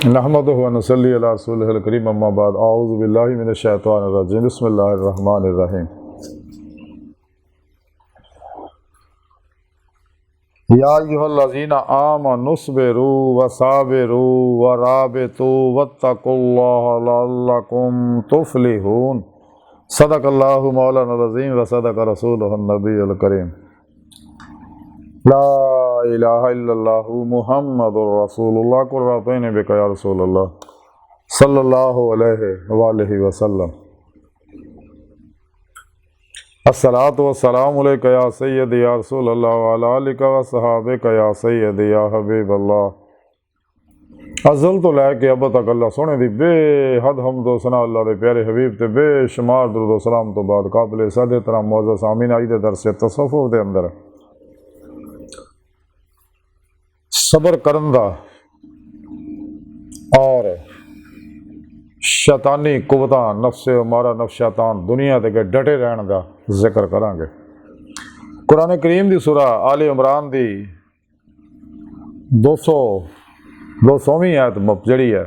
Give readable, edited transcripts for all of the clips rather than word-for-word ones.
नहमदुहु व नसल्ली अला रसूलिहिल करीम अम्मा बाद अऊज़ु बिल्लाहि मिनश शैतानिर रजीम बिस्मिल्लाहिर रहमानिर रहीम। या अय्युहल्लज़ीना आमनुस्बिरु व साबिरु व राबितु वत्तकुल्लाह लअल्लकुम तुफ्लिहून। सदक़ल्लाहु मौलाना अज़ीम व सदक़ रसूलुहुन नबियुल करीम। ला इलाहा इल्लल्लाहु मुहम्मदुर रसूलुल्लाह कुर्रतैन बिका या रसूलल्लाह सल्लल्लाहु अलैहि वसल्लम। अस्सलातु वस्सलामु अलैका या सय्यदी या रसूलल्लाह व अला आलिका व सहाबिका या सय्यदी या हबीबल्लाह। अज़ल तो लैके अब तक अल्लाह सोने दी बेहद हम्द व सना अल्लाह दे प्यारे हबीब ते बेशुमार दुरूद व सलाम तो बाद काबिल सद एहतराम मुअज़्ज़ज़ सामीन आज दे दरस तसव्वुफ़ दे अंदर सबर करन दा और शैतानी कुवतां नफ्से मारा नफ्स शैतान दुनिया ते डटे रहन दा जिक्र करांगे। कुरान करीम दी सूरा आले इमरान दी 200वीं आयत जड़ी है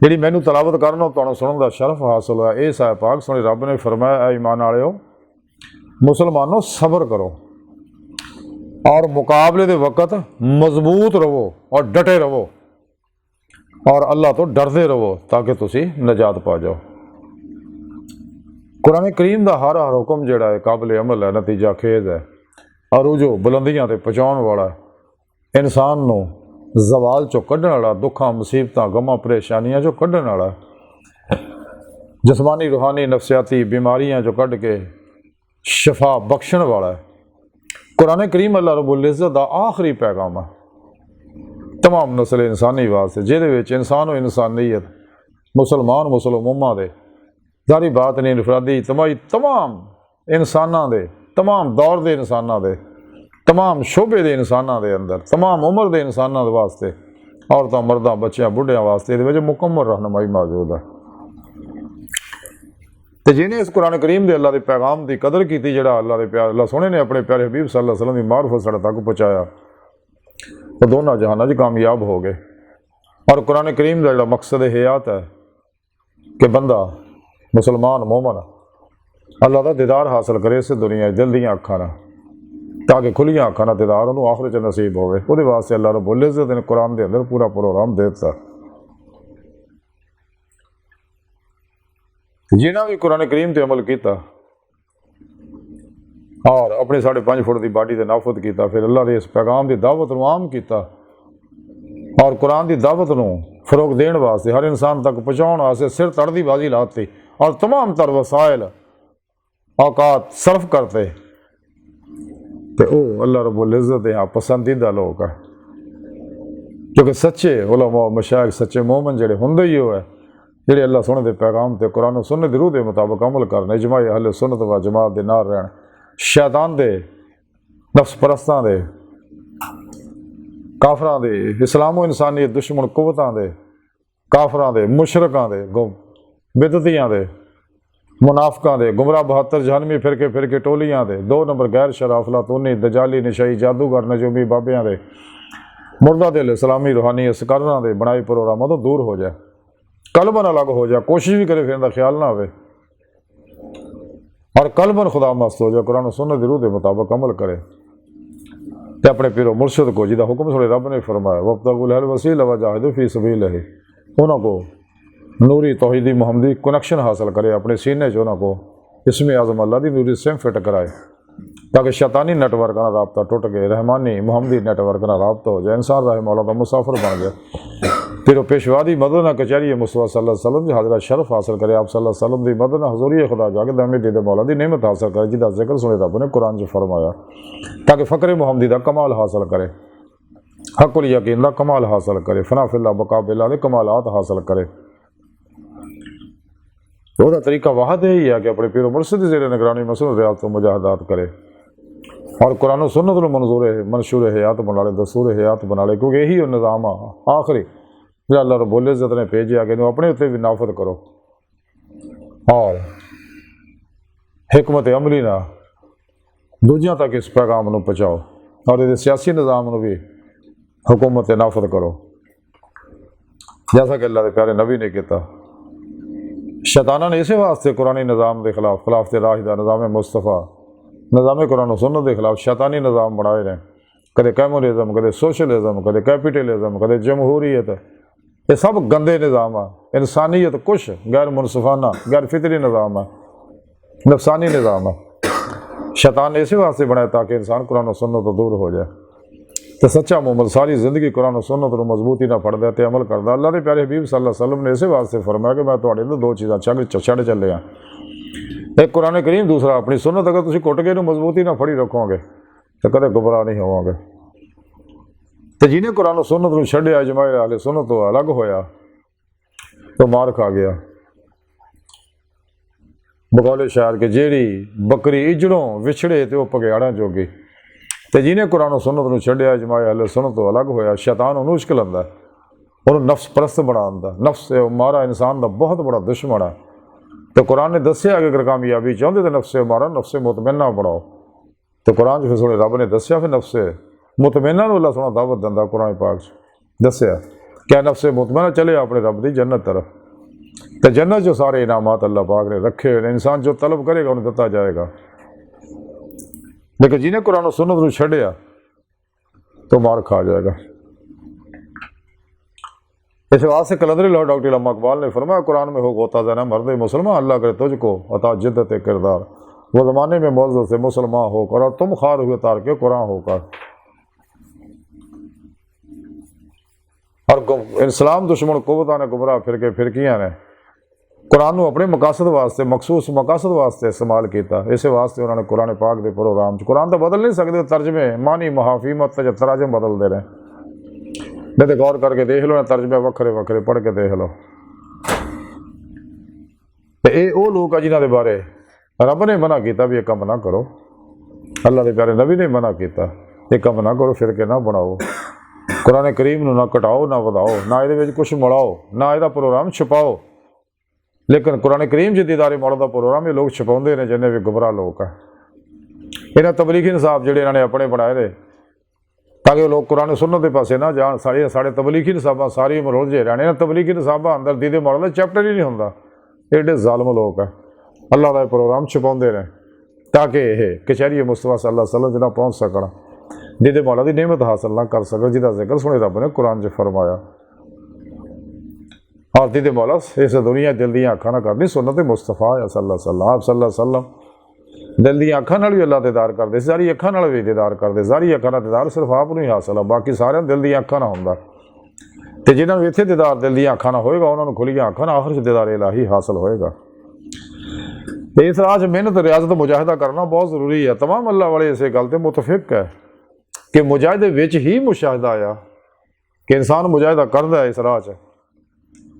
जी मैनू तलावत करना तुहानू सुनने का शरफ हासिल होया। इस आयत पाक सोने रब ने फरमाया ईमान वालिओ मुसलमानों सबर करो और मुकाबले के वक़्त मजबूत रहो और डटे रहो और अल्लाह तो डरते रहो ताकि तुसी नजात पा जाओ। कुरान करीम का हर हुक्म जोड़ा है काबिल अमल है, नतीजा खेज है और वो जो बुलंदियां ते पहुँचाने वाला इंसान नू जवाल चो कढ़ने वाला, दुखा मुसीबत गमां परेशानियां चो कढ़ने वाला, जिसमानी रूहानी नफसियाती बीमारियां चो कढ़ के शफा बख्शण वाला है। कुरान करीम अल्लाह रब्बुल इज़्ज़त दा आखिरी पैगाम है तमाम नस्ल इंसानी वास्ते, जिहदे विच इंसान और इंसानियत मुसलमान मुसलमां दे जारी बात नहीं इनफरादी इजतमाही तमाम इंसानां दे तमाम दौर के इंसानां दे तमाम शोबे के इंसानां दे अंदर तमाम उम्र के इंसानां दे वास्ते औरतां मर्दां बच्चियां बुढ़ियां वास्ते इहदे विच मुकम्मल रहनुमाई मौजूद है। तो जिन्हें इस कुरान करीम के अल्लाह के पैगाम की कदर की, जड़ा अल्लाह के प्यार अल्लाह सोने ने अपने प्यारे हबीब सल्लल्लाहु अलैहि वसल्लम की मार्फत साढ़े तक पहुँचाया, वो दोनों जहानों च कामयाब हो गए। और कुरान करीम का जोड़ा मकसद हयात है कि बंदा मुसलमान मोमन अल्लाह का दीदार हासिल करे इस दुनिया दिल दियाँ अखां नाल, ताकि खुलियां अखां नाल दीदार उन्होंने आखिरत च नसीब होवे। वो वास्ते अल्लाह रब्बुल इज़्ज़त ने कुरान के अंदर पूरा प्रोग्राम दे दिता। जिन्हें भी कुरान करीम पर अमल किया और अपने 5.5 फुट की बाडी से नाफत किया, फिर अल्लाह के इस पैगाम की दावत को आम किया और कुरान की दावत को फरोग देने वास्ते हर इंसान तक पहुँचाने वास्ते सिर तड़ की बाजी लाती और तमाम तर वसाइल औकात सर्फ करते, तो वो अल्लाह रब्बुल इज़्ज़त यहाँ पसंदीदा लोग है। क्योंकि सच्चे उलमा मशाइख सच्चे मोमन जोड़े होंदे ही हो है ਜਿਹੜੇ अल्लाह सोने के पैगाम से कुरान सुन्नत दी रूह के मुताबिक अमल करने, इजमाई अहले सुन्नत व जमात के नाल रहन, शैतान दे नफ्स परस्तां दे काफरां दे इस्लामो इंसानियत दुश्मन कुवतां दे काफरां दे मुशरकां दे बिदतियां दे मुनाफकां दे गुमराह 72 जहनमी फिरके टोलियां दे 2 नंबर गैर शराफला तोनी दजाली नशाई जादूगर नजूमी बाबियां दे मुर्दा दिल इस्लामी रूहानी इसकारां दे बनाए प्रोग्रामां तो दूर हो जाए, कलबन अलग हो जाए, कोशिश भी करे फिर ख्याल ना हो और कलबन खुदा मस्त हो जाए, कुरान सुन्नत दी रूह के मुताबिक अमल करे तो अपने पीरो मुर्शद को जिदा हुक्म सुने रब ने फरमाया वब्तगुल वसीला वजाहिदू फी सबीलिही, उन्होंने को नूरी तौहीदी मुहम्मदी कनेक्शन हासिल करे अपने सीने च, उन्होंने को इसमें आज़म अल्लाह की नूरी सिम फिट कराए ताकि शैतानी नेटवर्क का रबता टुट गए, रहमानी मुहम्मदी नेटवर्क का रबता हो जाए, इंसान रहे मौला का मुसाफिर बन जाए। फिर पेशवा की मदद कचहरी मुस्तफा सल्लल्लाहु अलैहि वसल्लम हाजरा शरफ हासिल करे, आप सल्लल्लाहु अलैहि वसल्लम की मदद हजूरी खुदा जाके दमे दीद मौला की नेमत हासिल करे, जिसका जिक्र सुने रब ने कुरान च फरमाया, ताकि फ़क्र मुहम्मदी का कमाल हासिल करे, हक़ुल यकीन का कमाल हासिल करे, फना फिल्लाह बका बिल्लाह के कमालात हासिल करे। वह तरीका वाहद यही है कि अपने पीरो मुर्शिद ज़ेर निगरानी मसरूफ़ रियाज़त तो मुजाहदात करे और कुरान सुन्नत मंशूर हयात बना ले, दस्तूर हयात बना ले, क्योंकि यही निज़ाम आखिरी जो अल्लाह रब्बुल इज़्ज़त ने भेजा कि अपने उत्ते भी नाफत करो और हिकमत अमली ना दूजियां तक इस पैगाम को पहुँचाओ और ये सियासी निज़ाम भी हुकूमत नाफत करो। जैसा कि अल्लाह के प्यारे नबी ने किया। शैताना ने इसे वास्ते कुरानी निज़ाम के खिलाफ खिलाफत राशिदा निज़ाम मुस्तफ़ा निज़ाम कुरान सुन्नत के खिलाफ शैतानी निज़ाम बनाए रहे। कदे कम्युनिज़म, कदे सोशलिज़म, कदे कैपिटलिज़म, कदे जमहूरीयत, ये सब गंदे निज़ाम है। इंसानियत कुछ गैर मुनसफाना गैर फितरी निज़ाम है, नफसानी निज़ाम है। शैतान ने इसी वास्ते बनाया ताकि इंसान कुरान सुन्नत तो दूर हो जाए। तो सच्चा मोमिन सारी जिंदगी कुरान सुन्नत को मजबूती ना पढ़ता तो अमल करता। अल्लाह के प्यारे हबीब सल्लल्लाहु अलैहि वसल्लम ने इसी वास्ते फरमाया कि मैं तुहाडे तो दो चीज़ां छड़ चले हाँ, एक कुरान करीम, दूसरा अपनी सुन्नत। अगर तुम कुट के मजबूती ना फड़ी रखोगे तो कदे गुमराह नहीं होवोगे। तो जिन्हें कुरान सुन्नत को छड्डिया, जमाए आले सुन्नत तो अलग होया तो मार खा गया। बकौले शायर के जेड़ी बकरी इजड़ों विछड़े तो पगयाड़ा जोगी। तो जिन्हें कुरान सुन्नत को छड्डिया, जमाए आले सुन्नत तो अलग होया, शैतान उन्होंने उश्क लंदा, उन्होंने नफ्स परस्त बनाता। नफ्स मारा इंसान का बहुत बड़ा दुश्मन है। तो कुरान ने दसिया कि अगर कामयाबी चाहते तो नफ्स मारा नफ्स मुतमन्ना बनाओ। तो कुरान फिर सोने रब ने दसिया फिर नफ्स मुतमन्ना अल्लाह सोना दावत दिंदा। कुरान पाक दसिया क्या नफ्स मुतमन्ना चले अपने रब की जन्नत तरफ। तो जन्नत जो सारे इनामात अल्लाह पाक ने रखे हुए, इंसान जो तलब करेगा उन्हें दिता जाएगा। लेकिन जिन्हें कुरान सुन्नत को छड्डिया तो मार खा जाएगा। इस वास्ते कलंदरी लाहौर डॉक्टर इल्मा इकबाल ने फरमाया, कुरान में हो गोता जना मर्द मुसलमान, अल्लाह करे तुझको अता जिद्दत किरदार, वो ज़माने में मौजूद से मुसलमान होकर और तुम खार हुए तार के कुरान होकर। और इस्लाम दुश्मन कुव्वतां ने गुमराह फिरकियां ने कुरान अपने मकासद वास्ते मखसूस मकासद वास्ते इस्तेमाल किया। इस वास्ते उन्होंने कुरान पाक के प्रोग्राम कुरान तो बदल नहीं सकते, तर्जमे मानी महाफी मत तराजम बदलते रहे। नहीं तो गौर करके देख लो, तर्जमे वक्रे वक्रे पढ़ के देख लो। तो ये वो लोग जिन्हों के बारे रब ने मना किया भी ये कम ना करो, अल्लाह के प्यारे नबी ने मना किया ये कम ना करो, फिरके ना बनाओ, कुरान करीम ना घटाओ ना वधाओ, ना ये कुछ मिलाओ, ना यदा प्रोग्राम छुपाओ। लेकिन कुरान करीम जिद्दीदारी मौड़ का प्रोग्राम ये लोग छुपाते हैं, जिन्हें भी गुमराह लोग है। इन्हें तबलीगी निसाब जोड़े इन्होंने अपने बनाए रहे ताकि लोग कुरान सुन्नत के पासे ना जान। साढ़े तबलीगी निसाबा सारी उम्र उलझे रहने। तबलीगी निसाबा अंदर दीदे मौड़ का चैप्टर ही नहीं होंगे। एडे जालम लोग है, अल्लाह का प्रोग्राम छुपाते रहे ताकि यह कचहरी मुस्तफा सल्लल्लाहु अलैहि वसल्लम जिन्हें पहुँच सकना, दीदे मौला की नेमत हासिल ना कर सके, जिसका जिक्र सुने रब ने कुरान च फरमाया। और दीदे मौला इस दुनिया दिल दी अखा ना करनी, सुन्नत मुस्तफा है सल्लल्लाहु अलैहि वसल्लम। आप सल्लल्लाहु अलैहि वसल्लम दिल दी अखा नाल भी अल्लाह दीदार करते, सारी अखा नाल भी दीदार करते। सारी अखा का दीदार सिर्फ आप ही हासिल है, बाकी सारे दिल दी अखा ना होंदा। तो जिन्होंने इत्थे दीदार दिल दी अखा ना होएगा, उन्होंने खुलियां अखा ना आखिर दीदार इलाही हासिल होएगा। तो इस राह मेहनत रियाजत मुजाहिदा करना बहुत जरूरी है। तमाम अल्लाह वाले इस गल से मुतफिक है कि मुजाहिदे विच ही मुशाहिदा आया कि इंसान मुजाहिदा करता है, इस राह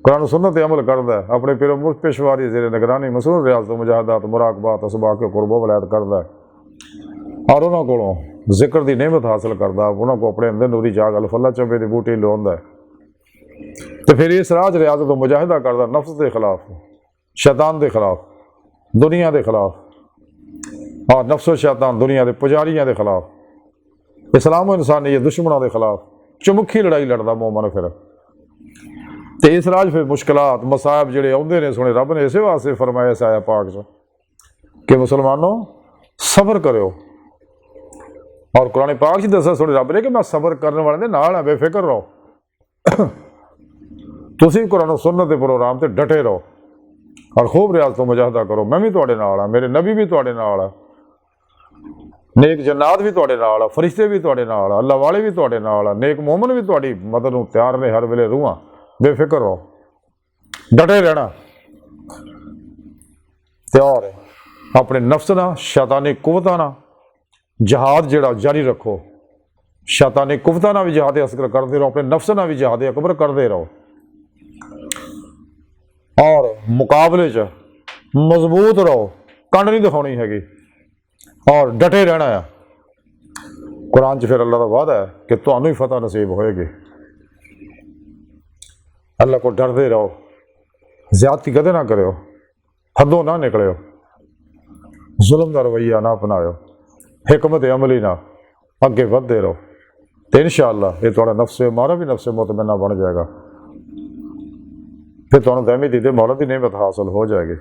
कुरान सुन्नत अमल करता है, अपने पिरो मुल्क पेशवारी जेर निगरानी मसरूर रियाजत मुजाहिदात मुराकबात असबाक कुर्बो वलायत करता है और उन्होंने को जिक्र की नेमत हासिल करता, उन्होंने को अपने अंदर नूरी जाग अल्फल्ला चंबे की बूटी लाता है। तो फिर इस राह रियाजत मुजाहिदा करता नफ्स के खिलाफ, शैतान के खिलाफ, दुनिया के खिलाफ और नफ्सो शैतान दुनिया के पुजारियों के खिलाफ, इस्लाम इंसानियत दुश्मनों के खिलाफ चुमुखी लड़ाई लड़ता मोमन। फिर तो इस राज फिर मुश्किलात मसायब जोड़े आते हैं, सुने रब ने इस वास्ते फरमाया इस आया पाक कि मुसलमानों सबर करो। और कुरान पाक च दसा सुने रब ने कि मैं सबर करने वाले के नाल बेफिक्र रहो। तुम कुरान सुन्नत के प्रोग्राम से डटे रहो और खूब रियाजत मुजाहिदा करो। मैं भी तुहाडे नाल हां, मेरे नबी भी तुहाडे नाल है, नेक जन्नात भी तुहाडे नाल है, फरिश्ते भी तुहाडे नाल है, अल्लाह वाले भी तुहाडे नाल है, नेक मोमन भी तुहाडी मदद नूं तैयार ने हर वेले रूहां। बेफिक्र रहो, डटे रहना तैयार है। अपने नफ्स ना शैतानी कुव्वतां ना जहाद जिहड़ा जारी रखो। शैतानी कुव्वतां ना भी जहाद असगर करते रहो, अपने नफ्स ना भी जहाद अकबर करते रहो और मुकाबले च मजबूत रहो, कंड नहीं दिखानी हैगी और डटे रहना है। कुरान च फिर अल्लाह का वादा है कि तुहानूं ही फतह नसीब होएगी। अल्लाह को डरते रहो, ज्यादती कदे ना करो, हदों ना निकलो, जुल्म का रवैया ना अपनाओ, हिकमत अमली ना अगे बढ़ते रहो। तो इंशाअल्लाह ये थोड़ा नफ्स मारा भी नफ्स मुतमन्ना बन जाएगा। फिर तुहानूं दहमी दीदे मौला की नेमत हासिल हो जाएगी,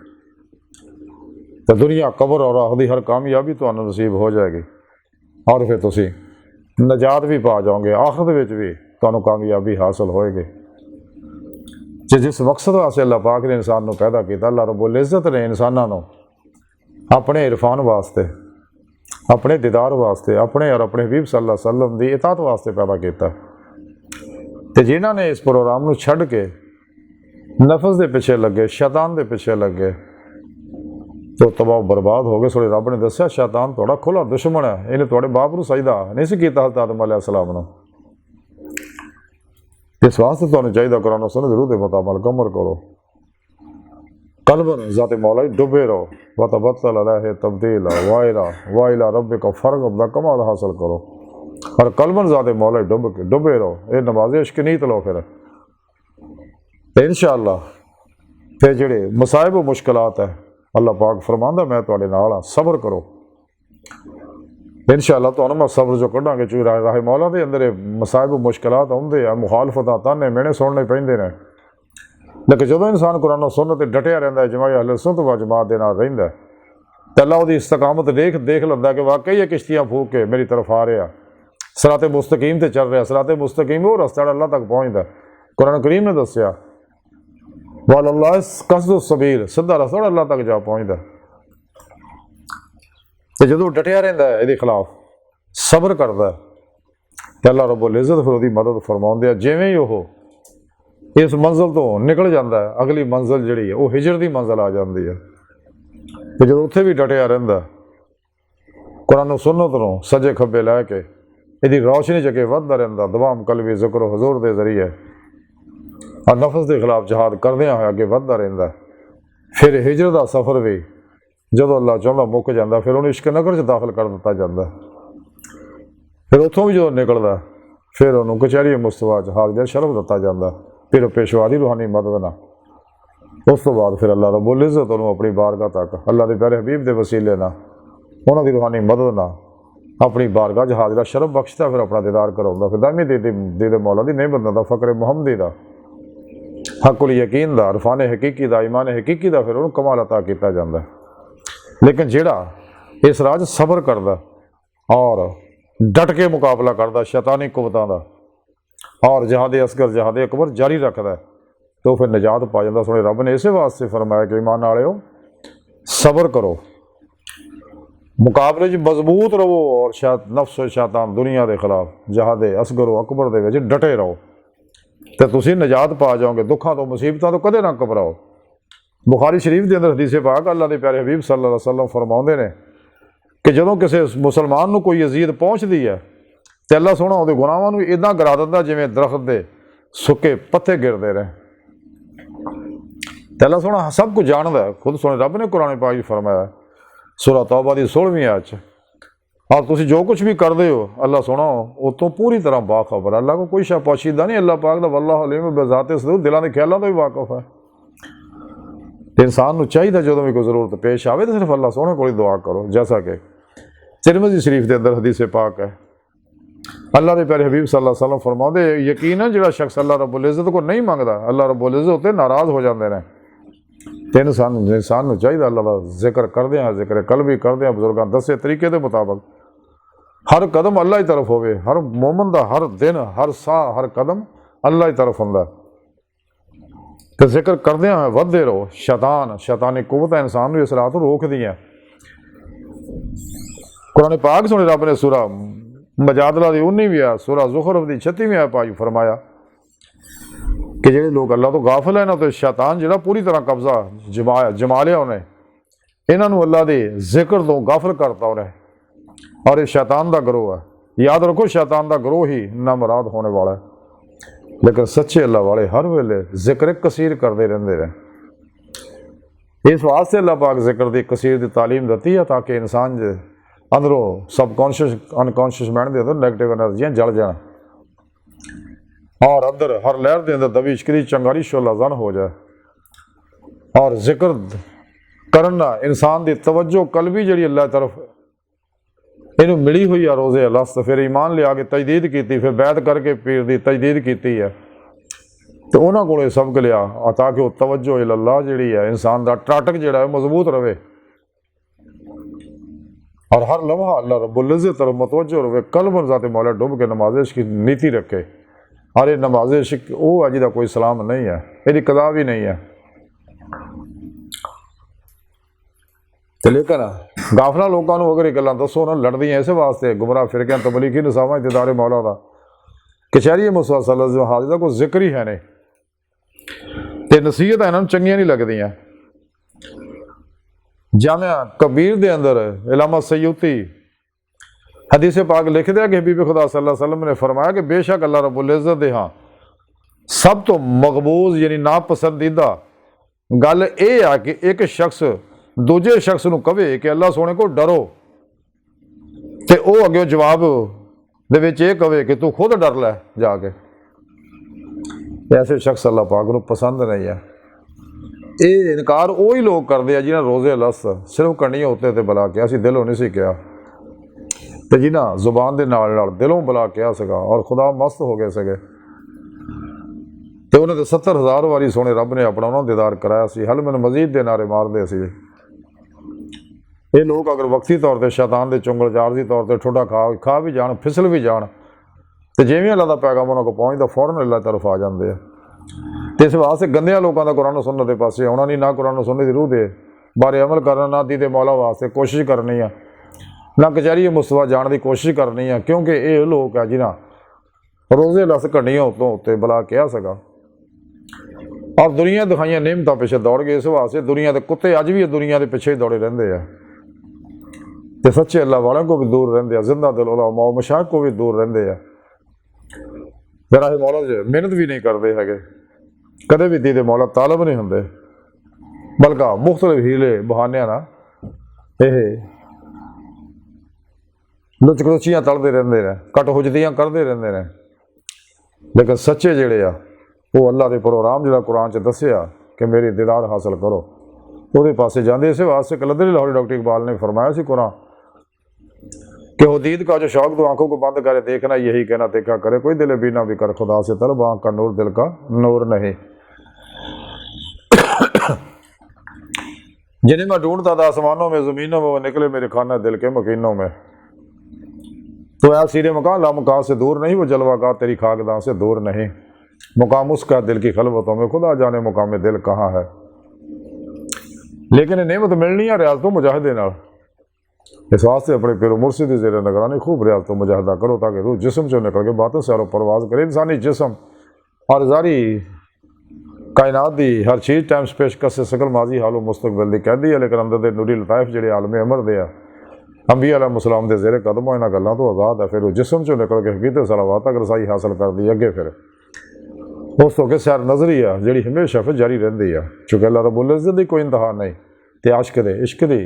तो दुनिया कबर और आखिरी हर कामयाबी तुहानूं नसीब हो जाएगी, और फिर तुसीं नजात भी पा जाओगे, आखिरत विच भी तुहानूं कामयाबी हासिल होएगी। जिस मकसद वास्ते अल्लाह पाक ने इंसान को पैदा किया, अल्लाह रब्बुल इज़्ज़त ने इंसानों को अपने इरफान वास्ते, अपने दीदार वास्ते, अपने और अपने हबीब सल्लल्लाहु अलैहि वसल्लम की इताअत वास्ते पैदा किया। तो जिन्होंने इस प्रोग्राम को छड्ड के नफस के पिछे लगे, शैतान के पिछे लगे, तो तबाह बर्बाद हो गए। सोरे रब ने दस्या शैतान थोड़ा खुला दुश्मन है, इन्हें थोड़े बाप को सजदा नहीं सी कीता हज़रत आदम अलैहिस्सलाम नूं। इस वास्ते तुहानूं चाहिए कुरान और सुन्नत रूह के मुताबिक अमल करो, कल्बन ज़ाते मौला डुबे रहो, वतबत्तल अलैहि तब्दीला वाइला रब्बिका फरग़ब कमाल हासिल करो, और कल्बन ज़ाते मौला डुबे रहो। ये नमाज़ इश्क नीत लो, फिर इंशाअल्लाह फिर जेड़े मसाइब मुश्किलात है अल्लाह पाक फरमांदा मैं तुहाडे नाल हां, सब्र करो। इंशाअल्लाह तुहानूं मैं सब्र जो कढांगे चूँ राह मौला दे अंदर मसाइब मुश्किलात आउंदे आ, मुखालफतां ताने मेहने सुनने पैंदे ने, लेकिन जो इंसान कुरान और सुन्नत ते डटिया रहिंदा है, जमात अहले सुन्नत व जमात दे नाल रहिंदा है, ते अल्लाह उहदी इस्तकामत देख लैंदा कि वाकई ये किश्तियां फूक के मेरी तरफ आ रहा, सिराते मुस्तकीम ते चल रहा। सिराते मुस्तकीम वो रस्ता अल्लाह तक पहुँचदा। कुरान करीम ने दस्या वल्लाह कसदु सबील, सीधा रस्ता अल्लाह तक जा पहुँचदा। तो जो डटिया रहिंदा है इहदे खिलाफ सब्र करदा है, ते अल्लाह रब्बुल इज़्ज़त फिर उहदी मदद फरमाउंदे आ। जिवें ही ओह इस मंजिल तो निकल जाता है, अगली मंजिल जी है वो हिजर की मंजिल आ जाती है। तो जो उत्थे भी डटिया रहिंदा, कुरान सुन्नत नूं सज्जे खब्बे लैके इहदी रोशनी च अगे वधदा रहिंदा, दवाम कलबी ज़िक्र हुज़ूर के जरिए और नफस के खिलाफ जहाद करदियां होए अगे वधदा रहिंदा। फिर हिजर का सफ़र भी जदों अल्लाह चाहुंदा मुक जांदा, फिर उहनूं इश्क नगर च दाखिल कर दिता जांदा। फिर उत्थों भी जो निकलदा, फिर उहनूं कचहरी मुस्तफा च हाज़िर शरफ दिता जांदा, फिर पेशवा की रूहानी मदद ना। उस तो बाद फिर अल्लाह रब्बुल इज़्ज़त उन्होंने अपनी बारगाह तक अल्लाह के प्यारे हबीब के वसीले ना, उन्होंने रूहानी मदद ना अपनी बारगाह च हाज़िरा शरफ बख्शता, फिर अपना दीदार कराउंदा। फिर दामी दीदे मौला दी नहीं बंदा फ़क्र मुहम्मदी का, हकुल यकीन का, अरफान हकीकी का, ईमान हकीकी का, फिर उन्होंने कमाल अता किया जाता है। लेकिन जिहड़ा इस राज सब्र करदा और डट के मुकाबला करदा शैतानी कुवतां दा और जहाद असगर जहाद अकबर जारी रखता है, तो फिर निजात पा जाता। सोने रब ने इस वास्ते फरमाया कि ईमान वालिओ सब्र करो, मुकाबले च मजबूत रहो, और नफ्स शैतान दुनिया के खिलाफ जहाद असगर अकबर दे विच डटे रहो, तो तुसीं निजात पा जाओगे। दुखों तो मुसीबतों तो कदे ना घबराओ। बुखारी शरीफ के अंदर हदीस पाक अल्लाह के प्यारे हबीब सल्लल्लाहु अलैहि वसल्लम फरमाउंदे ने कि जदों किसी मुसलमान को कोई अजीयत पहुँचती है, तो अल्लाह सोहना उहदे गुनाहां नूं इदां गिरा दिंदा जिवें दरख्त के सुके पत्ते गिरते रहे। तो अल्लाह सोहना सब कुछ जानदा है। खुद सोने रब ने कुरान पाक फरमाया सूरह तौबा की 16वीं आयत च, और तुसीं जो कुछ भी करते हो अल्लाह सोहना उतों पूरी तरह बाखबर। अल्लाह को कोई शा पोशीदा नहीं। अल्लाह पाक दा वल्लाहु अलीम बिज़ाति सदूर, दिलों के ख्यालों तो भी वाकफ है। इंसान को चाहिए जो भी कोई जरूरत पेश आए तो सिर्फ अल्लाह सोहने को दुआ करो, जैसा कि तिरमिज़ी शरीफ के अंदर हदीस पाक है। अल्लाह के प्यारे हबीब सल्लल्लाहु अलैहि वसल्लम फरमाते यकीन है जो शख्स अल्लाह रब्बुल इज़्ज़त को नहीं मंगता, अल्लाह रब्बुल इज़्ज़त उत्ते नाराज़ हो जाते हैं। तो इंसान को चाहिए अल्लाह का जिक्र करदे हैं, जिक्र कल भी करदे हैं, बुजुर्गों दसे तरीके के मुताबिक हर कदम अल्लाह की तरफ होवे। हर मोमन का हर दिन, हर साह, हर कदम अल्लाह की तरफ हुंदा। तो जिक्र करदे हैं वधदे रहो। शैतानी कुवत इंसान को इस राह तो रोक दी है। कुरान पाक सुने रब ने सूरा मजादला की 19वीं आयत, सूरा ज़ुखरुफ की 36वीं आयत पाक फरमाया कि जो लोग अल्लाह तो गाफिल है ना, तो शैतान जो पूरी तरह कब्जा जमा लिया उन्हें, इन्हों अल्लाह के जिक्र तो गाफिल करता उन्हें, और ये शैतान का गिरोह है। याद रखो शैतान का गिरोह ही नामुराद होने वाला है। लेकिन सच्चे अल्लाह वाले हर वेले जिक्र कसीर करते रहते हैं। इस वास्ते अल्लाह पाक जिक्र की कसीर की तालीम देती है, ताकि इंसान जो अंदरों सबकॉन्शियस अनकॉन्शियस माइंड के अंदर नैगेटिव एनर्जियाँ जल जाए, और अंदर हर लहर के अंदर दबी इश्क दी चंगारी शोला जन हो जाए। और जिक्र करना इंसान की तवज्जो कल्बी जी अल्लाह तरफ इन्हू मिली हुई है रोज़े अलस्त, फिर ईमान लिया के तजदीद की, फिर बैत करके पीर की तजदीद की है। तो उन्होंने को सबक लिया ताकि वो तवज्जो इल्लाह जी है इंसान का टाटक जोड़ा है मजबूत रहे और हर लम्हा अल्लाह रब्बुल इज़्ज़त तरफ मतवज्जो रहे। कल्बन ज़ाते मौला डुब के नमाज़ की नीति रखे। अरे नमाज़ इश्क वो है जिदा कोई सलाम नहीं है, यदि कदा भी नहीं है। तो लेकिन गाफला लोगों को अगर गल्लां दसो ना लड़दियां इस वास्ते गुमराह फिरकियां तबलीगी निसावां इतदारे मौला का कचहरी मुस्तफा सल्लल्लाहु अलैहि वसल्लम कोई जिक्र ही है नहीं ते नसीहत इन्होंने चंगियां नहीं लगदियां। जामिया कबीर दे अंदर इलामा सयूती हदीस पाक लिख दिया कि हबीब खुदा सल्लल्लाहु अलैहि वसल्लम ने फरमाया कि बेशक अल्लाह रब्बुल इज़्ज़त दे हाँ सब तो मकबूज यानी नापसंदीदा गल यह है कि एक शख्स दूजे शख्स को कहे कि अल्लाह सोने को डरो तो वह अगे जवाब दे विच ये कहे कि तू खुद डर लै जाके। ऐसे शख्स अल्लाह पाक को पसंद नहीं है। ये इनकार वही लोग करते हैं जिन्हें रोज़े लस सिर्फ कणियां उत्ते ते बुला के असीं दिलों नहीं सी कहा तो जिन्हें जुबान के नाल दिलों बुला कहा सगा और खुदा मस्त हो गए सके तो उन्होंने 70,000 वारी सोने रब ने अपना उन्होंने दीदार कराया सी। हल मैंने मजीद दे नारे मारते सी। ये लोग अगर वक्ती तौर पर शैतान के चुंगल जारजी तौर पर ठुडा खा भी जान फिसल भी जान तो जिवें अल्लाह का पैगाम उन्होंने को पहुँचता फौरन अल्लाह तरफ आ जाते हैं। तो इस वास्ते गंदिया लोगों का कुरान सुन्नत के पासे आना नहीं, ना कुरान सुन्नत की रूह दे बारे अमल करना, ना दीदे मौला वास्ते कोशिश करनी है, ना कचहरी मुस्तफा जाने की कोशिश करनी है। क्योंकि ये लोग है जिन्हें रोज़े लस घड़ियां उत्तों उत्ते बुला कहा सका और दुनिया दिखाइया नियमतां पिछे दौड़ गए। इस वास्ते दुनिया के कुत्ते अज भी दुनिया के पिछे ही दौड़े रहते हैं तो सच्चे अल्लाह वालों को भी दूर रहते हैं, जिंदा दिल उलमा मशाइख को भी दूर रहते हैं। जरा मौला मेहनत भी नहीं करते है, कदे भी दीदे मौला तालब नहीं होंगे, बल्कि मुख्तलिफ हीले बहानियां ना यह लुचकलुचियां तलते रहते हैं, कट हुजदियां करते रहते हैं। लेकिन सच्चे जेड़े आ वो अल्लाह के प्रोग्राम जो कुरान च दसिया कि मेरी दीदार हासिल करो वो पासे जाते। इस वास्ते कलंदरी लाहौरी डॉक्टर इकबाल ने फरमाया सी कुरान कि हदीद का जो शौक तो आंखों को बंद करे देखना यही कहना देखा करे, कोई दिल बीना भी कर खुदा से तलब आँख का नूर दिल का नूर नहीं। जिन्हें मैं ढूंढता था आसमानों में ज़मीनों में वो निकले मेरे खाना दिल के मकीनों में। तो ऐ सीरे मकान ला मकान से दूर नहीं, वो जलवा का तेरी खाकदां से दूर नहीं। मुकाम उसका दिल की खलवतों में खुदा जाने मुकाम दिल कहाँ है। लेकिन नेमत मिलनी है रियाजतों मुजाहिदे नाल। इस वास्ते अपने पिरो मुर्शिद की ज़ेर निगरानी खूब रियाजतों मुजाहिदा करो ताकि रूह जिस्म चो निकल के बातों से परवाज करे। इंसानी जिस्म और जारी कायनात की हर चीज़ टाइम स्पेश कसे सकल माजी हालो मुस्तकबिल की कहती है, लेकिन अंदर के नूरी लताइफ जो आलम अमर दे अंबिया अलैहिस्सलाम के ज़ेरे कदमों इन्होंने गलों तो आज़ाद है। फिर वो जिस्म चो निकल के हकीकत सलावात तक रसाई हासिल कर दी अगे फिर उस तो सैर नजरी है जी हमेशा फिर जारी रही है। चूँकि अल्लाह रब्बुल इज़्ज़त की कोई इंतहा नहीं तो आशिक दे इश्क की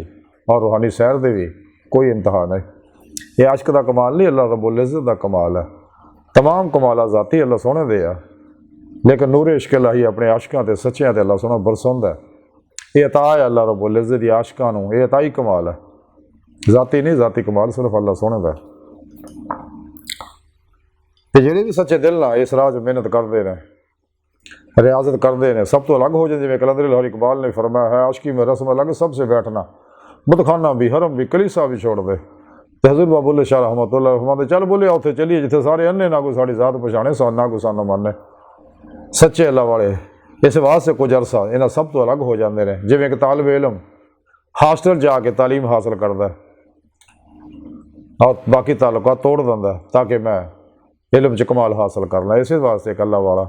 और रूहानी सैर दे भी कोई इंतहा नहीं। ये आशिक का कमाल नहीं, अल्लाह रब्बुल इज़्ज़त का कमाल है। तमाम कमाल ज़ाती अल्लाह सोने दे आ, लेकिन नूर इश्क अल्लाह अपने आशिकों से सच्चियां से अल्लाह सोना बरसौंदा है। ये अता है अल्लाह रब्बुल इज़्ज़त की आशिकों को, ये अताई कमाल है, ज़ाती नहीं, ज़ाती कमाल सिर्फ अल्लाह सोने का। तो जेडे भी सच्चे दिल ना इस राह मेहनत करते हैं, रियाजत करते हैं, सब तो अलग हो जाए। जिवें कलंदरी लाहौरी इकबाल ने फरमाया है आशिकी में रस्म अलग सबसे बैठना, बुतखाना भी हरम भी कलीसा भी छोड़ दे। तो हज़ूर बाबुल्ले शाह रहमतुल्लाह फरमाते चल बोले उत्थे चलिए जिथे सारे अन्ने ना कोई साड़ी जात पछाणे ना कोई सानू माने। सच्चे अल्लाह वाले इस वास्ते कुछ अरसा इन्हां सब तो अलग हो जाते हैं। जिवें एक तालिब इलम हास्टल जाके तालीम हासिल करता है और बाकी ताल्लुकात तोड़ दिंदा ताकि मैं इलम च कमाल हासिल करना। इस वास्ते एक अल्लाह वाला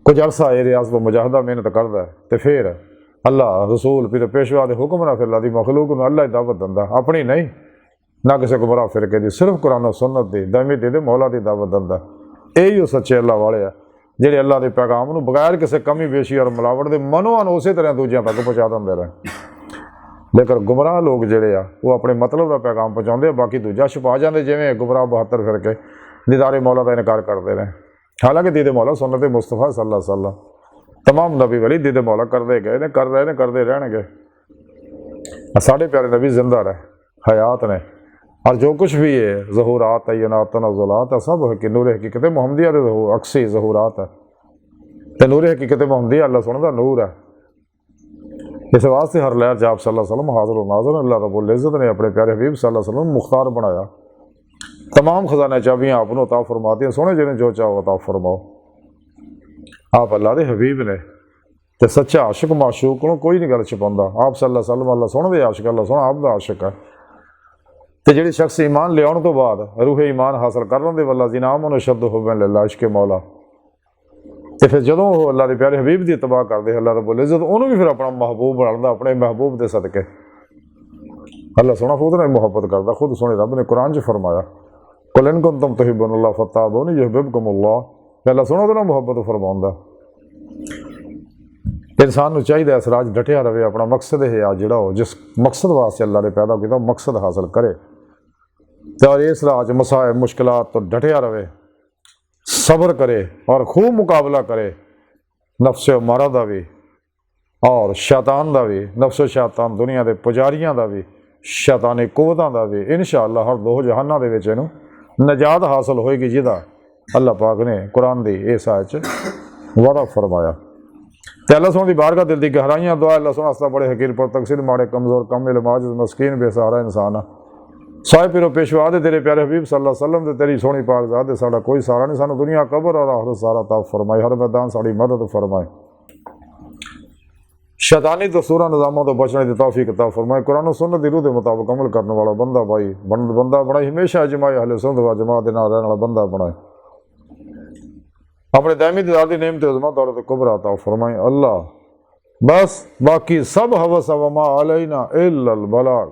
कुछ अरसा ये रियाज को मुजाहिदा मेहनत करता है तो फिर अल्लाह रसूल फिर पेशवा के हुक्म ना फिर अल्लाह की मखलूक में अल्लाह ही दावत दिंदा, अपनी नहीं ना किसी गुमराह फिरके की, सिर्फ कुरान सुन्नत की दमी दे मौला की दावत दिंदा। यही सच्चे अल्लाह वाले है ਜਿਹੜੇ अल्लाह के पैगाम को बगैर किसी कमी बेशी और मिलावट के मनों उस तरह दूजिया तक पहुँचा देंगे रहे। लेकिन गुमराह लोग जोड़े आ वो अपने मतलब का पैगाम पहुँचाते, बाकी दूजा छुपा जाते। जिमें गुमराह 72 फिरके दीदारे मौला का इनकार करते रहे। हालांकि दीदे मौला सुन्नत मुस्तफा सल्लल्लाहु अलैहि वसल्लम तमाम नबी वली दीदे मौला करते गए ने, कर रहे ने, करते रहणगे। साढ़े प्यारे नबी जिंदा रहे, हयात ने, और जो कुछ भी है ज़हूरात तयनात नज़लात सब है कि नूर हकीकत मुहम्मदिया अक्सी ज़हूरात है। ਤੇ ਨੂਰ ਹਕੀਕਤ ਹੁੰਦੀ ਅੱਲਾਹ ਸੁਣ ਦਾ ਨੂਰ ਹੈ। इस वास्ते हर लहर जाप सल्लल्लाहु अलैहि वसल्लम हाज़िर व नाज़िर अल्लाह रब्बुल इज़्ज़त ने अपने प्यारे हबीब सल्लल्लाहु अलैहि वसल्लम मुख्तार बनाया। तमाम खजाने चाबियाँ आपनों अता फरमाती हैं, सोने जिन्हें जो चाहो अता फरमाओ। आप अल्लाह के हबीब ने ते सच्चा आशिक माशूक को कोई नहीं गल छुपाता। आप सल्लल्लाहु अलैहि वसल्लम अल्लाह सोने दे आशिक, अल्लाह सोना आप दा आशिक है। तो जिहड़ी शख्स ईमान लियाउण तो बाद रूह ईमान हासिल कर लेंदे वल्ला जिनाम शब्द हुब्बन लिल्लाह इश्क़ मौला, तो फिर जो वो अल्लाह के प्यारे हबीब की इत्तबा करते अल्लाह रब्बुल इज़्ज़त उन्होंने भी फिर अपना महबूब बनाता। अपने महबूब के सदके अल्लाह सोना खुद ने मुहब्बत करता। खुद सोने रब ने कुरान च फरमाया कुल इन कुंतुम तुहिब्बूनल्लाह फत्तबिऊनी युहिब्बुकुमुल्लाह, अल्लाह सोना तो मुहब्बत फरमाउंदा। इंसान को चाहिए इस राज डटिया रहे, अपना मकसद है आ जिहड़ा हो जिस मकसद वास्ते अल्लाह ने पैदा किया मकसद हासिल करे और इस राज मसाए मुश्किलात तो डटिया रहे, सब्र करे और खूब मुकाबला करे नफ्स मारा का भी और शैतान का भी। नफ्स शैतान दुनिया के पुजारियों का भी, शैतानी कुवतां का भी। इंशाअल्लाह हर दो जहाना दे विच इहनूं नजात हासिल होएगी, जिहदा अल्लाह पाक ने कुरान की इस आयत वादा फरमाया। तो अल्लाह सोहणे दी बारगाह दिल की गहराइयां दुआ अल्लाह सोहणा अस्ता बड़े हकीर पर तकसीर माड़े कमज़ोर कम इल्म आजिज़ मस्कीन बेसहारा इंसान आ। साहिब पिरो पेशवा दे तेरे प्यारे हबीब सल्लल्लाहु अलैहि वसल्लम ते तेरी सोहनी पाक ज़ात दे साडा कोई सहारा नहीं। सानू दुनिया कबर और आखिरत सारा ताब फरमाए, हर मैदान साड़ी मदद फरमाए, शैतानी दस्तूरां निज़ामां तो बचने की तौफीक अता फरमाए। कुरान और सुन्नत दी रूह के मुताबिक अमल करने वाला बंदा बंदा बनाए, हमेशा इजमाए अहले सुन्नत व जमात दे नाल रहने वाला बंदा बनाए। अपने दायमी दीदार दी नेमत अज़मत और कुबरा अता फरमाए। अल्लाह बस बाकी सब हवस व मा अलैना इल्लल बलाग।